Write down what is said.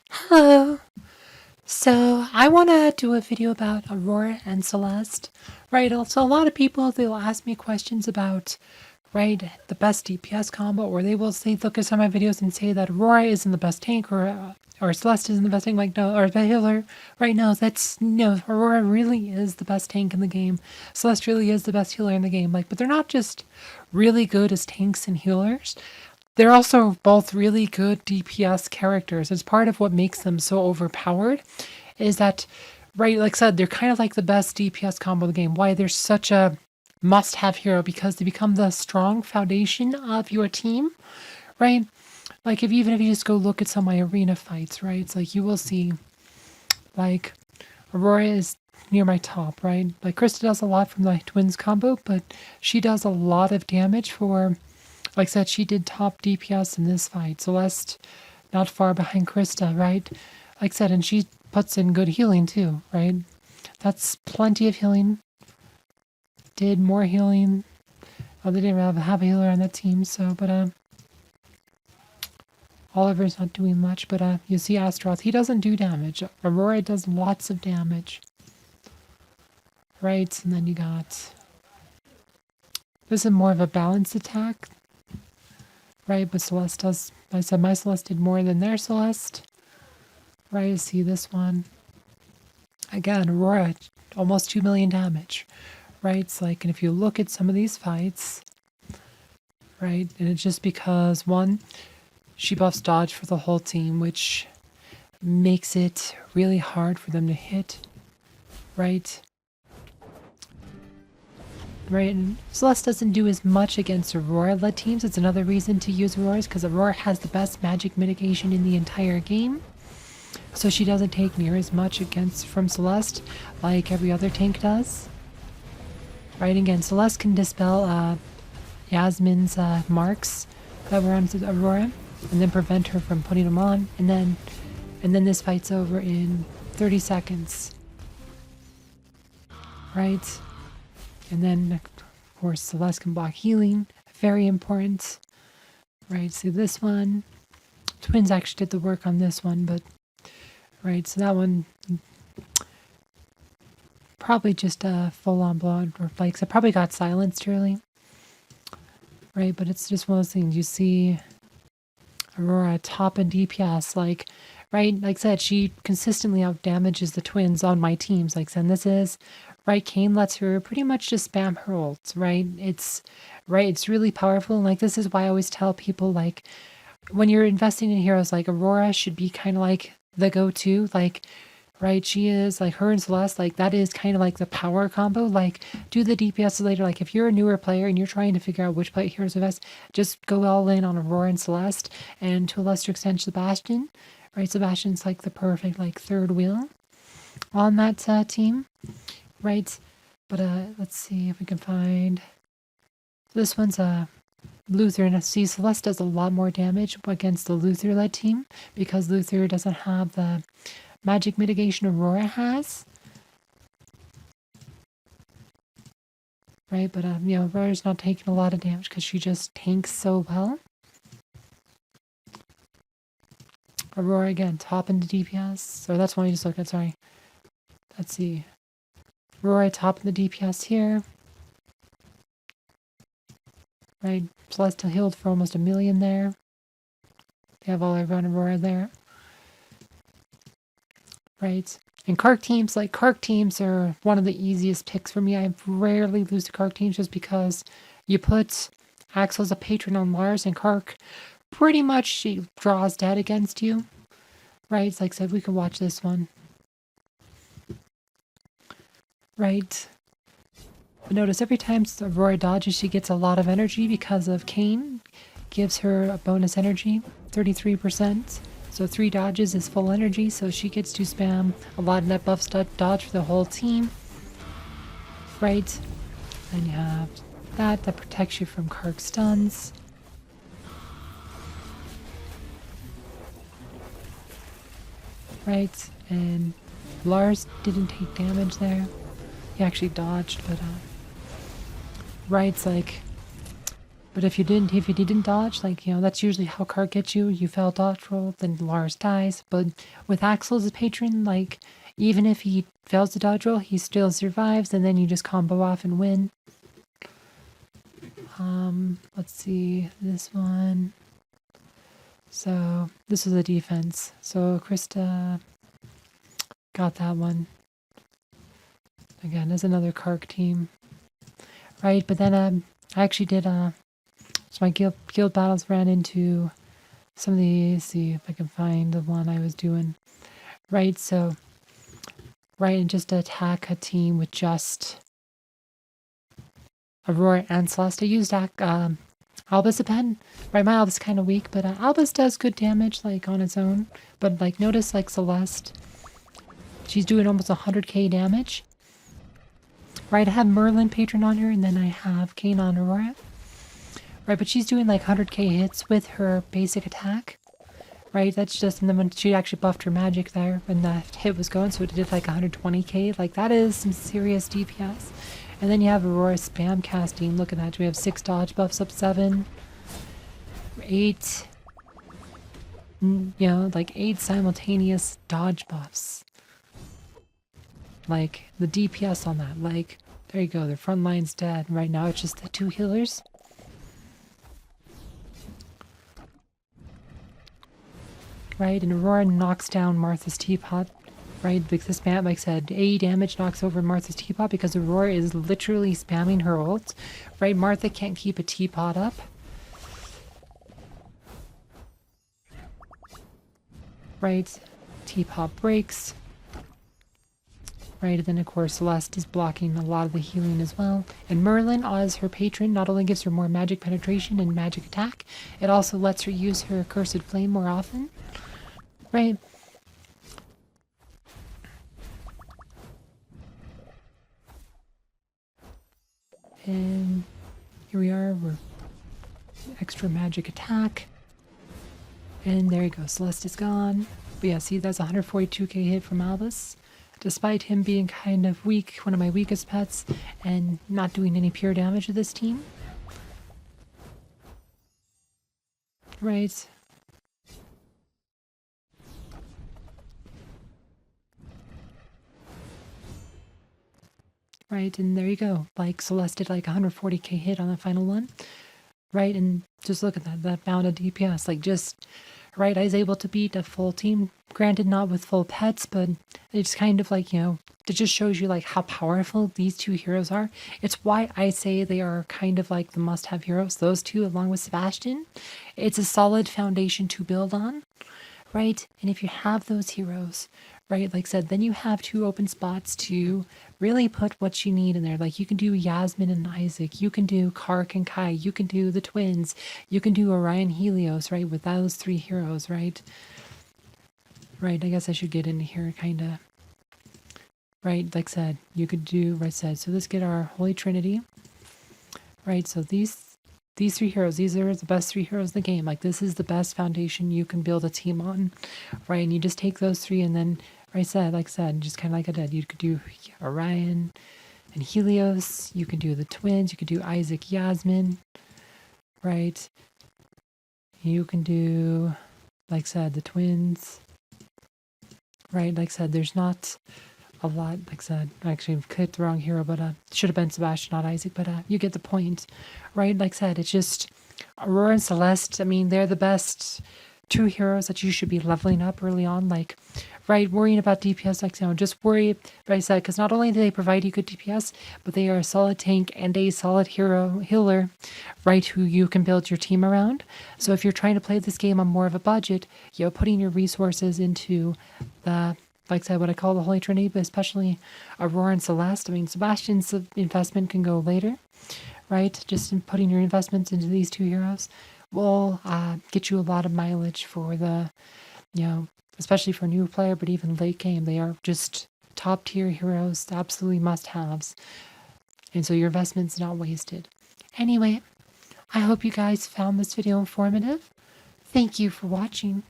Hello. So I want to do a video about Aurora and Celeste. Right, so a lot of people, they'll ask me questions about, right, the best DPS combo, or they will say, look at some of my videos and say that Aurora isn't the best tank, or Celeste isn't the best tank, like, no, or the healer. Right, no, no, Aurora really is the best tank in the game. Celeste really is the best healer in the game, like, but they're not just really good as tanks and healers. They're also both really good DPS characters. It's part of what makes them so overpowered is that, right, like I said, they're kind of like the best DPS combo in the game. Why they're such a must-have hero, because they become the strong foundation of your team, right? Like even if you just go look at some of my arena fights, right? It's like you will see, like, Aurora is near my top, right? Like Krista does a lot from the twins combo, but she does a lot of damage for, like I said, she did top DPS in this fight. Celeste, not far behind Krista, right? Like I said, and she puts in good healing too, right? That's plenty of healing. Did more healing. Oh, they didn't have a healer on that team, so, but, Oliver's not doing much, but, you see Astaroth, he doesn't do damage. Aurora does lots of damage. Right, and then you got... This is more of a balanced attack. Right, but Celeste does, I said my Celeste did more than their Celeste. Right, see this one. Again, Aurora, almost 2 million damage. Right, it's like, and if you look at some of these fights, right, and it's just because, one, she buffs dodge for the whole team, which makes it really hard for them to hit. Right? Right, and Celeste doesn't do as much against Aurora-led teams. It's another reason to use Aurora's, because Aurora has the best magic mitigation in the entire game. So she doesn't take near as much against from Celeste like every other tank does. Right, again, Celeste can dispel Yasmin's marks that were on Aurora, and then prevent her from putting them on, and then this fight's over in 30 seconds. Right? And then, of course, Celeste can block healing. Very important. Right, so this one. Twins actually did the work on this one, but... Right, so that one... Probably just a full-on blood, or like, so probably got silenced early. Right, but it's just one of those things. You see Aurora top in DPS, like... Right, like I said, she consistently outdamages the twins on my teams. Like, and this is... Right, Kane lets her pretty much just spam her ults, right? It's really powerful. And like, this is why I always tell people, like, when you're investing in heroes, like Aurora should be kind of like the go-to, like, right? She is like her and Celeste, like that is kind of like the power combo. Like, do the DPS later. Like, if you're a newer player and you're trying to figure out which heroes are best, just go all in on Aurora and Celeste, and to a lesser extent Sebastian. Right, Sebastian's like the perfect like third wheel on that team. Right, but let's see if we can find... This one's Luther, and see, Celeste does a lot more damage against the Luther-led team, because Luther doesn't have the magic mitigation Aurora has. Right, but you know, Aurora's not taking a lot of damage because she just tanks so well. Aurora, again, top into DPS. So that's one you just looked at, sorry. Let's see. Aurora top in the DPS here. Right, Celeste healed for almost 1 million there. They have all everyone Aurora there. Right, and Kark teams are one of the easiest picks for me. I rarely lose to Kark teams just because you put Axel as a patron on Lars, and Kark pretty much she draws dead against you. Right, it's like I said, we can watch this one. Right. But notice every time Aurora dodges, she gets a lot of energy because of Kane. Gives her a bonus energy, 33%. So 3 dodges is full energy, so she gets to spam a lot of net buff dodge for the whole team. Right. Then you have that protects you from Kark stuns. Right, and Lars didn't take damage there. He actually dodged, but right, it's like But if you didn't dodge, like, that's usually how card gets you. You fail dodge roll, then Lars dies. But with Axel as a patron, like, even if he fails the dodge roll, he still survives, and then you just combo off and win. Let's see, this one. So this is a defense. So Krista got that one. Again, there's another Kark team. Right, but then I actually did so my guild battles ran into some of these. See if I can find the one I was doing. Right, so and just to attack a team with just Aurora and Celeste. I used Albus a pen. Right, my Albus is kind of weak, but Albus does good damage, like, on its own. But, like, notice, like, Celeste, she's doing almost 100k damage. Right, I have Merlin patron on her, and then I have Kane on Aurora. Right, but she's doing, like, 100k hits with her basic attack. Right, that's just, and then when she actually buffed her magic there, when that hit was going, so it did, like, 120k. Like, that is some serious DPS. And then you have Aurora spam casting. Look at that. We have 6 dodge buffs up 7. 8. Like 8 simultaneous dodge buffs. Like, the DPS on that. Like, there you go. Their front line's dead. Right now it's just the 2 healers. Right, and Aurora knocks down Martha's teapot. Right, because this spam, like I said, 80 damage knocks over Martha's teapot because Aurora is literally spamming her ult. Right, Martha can't keep a teapot up. Right, teapot breaks. Right, and then of course Celeste is blocking a lot of the healing as well. And Merlin, as her patron, not only gives her more magic penetration and magic attack, it also lets her use her Cursed Flame more often. Right. And here we are, we're extra magic attack. And there you go, Celeste is gone. But yeah, see, that's 142k hit from Albus. Despite him being kind of weak, one of my weakest pets, and not doing any pure damage to this team. Right. Right, and there you go. Like, Celeste did like 140k hit on the final one. Right, and just look at that amount of DPS. Like, just, right, I was able to beat a full team. Granted, not with full pets, but it's kind of like, it just shows you, like, how powerful these 2 heroes are. It's why I say they are kind of like the must-have heroes. Those 2, along with Sebastian, it's a solid foundation to build on. Right, and if you have those heroes, right, like I said, then you have 2 open spots to really put what you need in there. Like, you can do Yasmin and Isaac, you can do Kark and Kai, you can do the twins, you can do Orion Helios, right, with those 3 heroes, right? Right, I guess I should get into here, kind of. Right, like I said, you could do, right, so let's get our Holy Trinity. Right, so these 3 heroes, these are the best 3 heroes in the game. Like, this is the best foundation you can build a team on, right? And you just take those 3 and then, like I said, just kind of like I did, you could do Orion and Helios, you can do the twins, you could do Isaac, Yasmin, right? You can do, like I said, the twins, right? Like I said, there's not a lot, like I said, actually I've clicked the wrong hero, but should have been Sebastian, not Isaac, but you get the point, right? Like I said, it's just Aurora and Celeste. I mean, they're the best 2 heroes that you should be leveling up early on, like, right, worrying about DPS, like, just worry, like I said, because not only do they provide you good DPS, but they are a solid tank and a solid healer, right, who you can build your team around. So if you're trying to play this game on more of a budget, putting your resources into the, like I said, what I call the Holy Trinity, but especially Aurora and Celeste. I mean, Sebastian's investment can go later, right? Just in putting your investments into these 2 heroes will get you a lot of mileage for the, especially for a new player, but even late game. They are just top tier heroes, absolutely must-haves. And so your investment's not wasted. Anyway, I hope you guys found this video informative. Thank you for watching.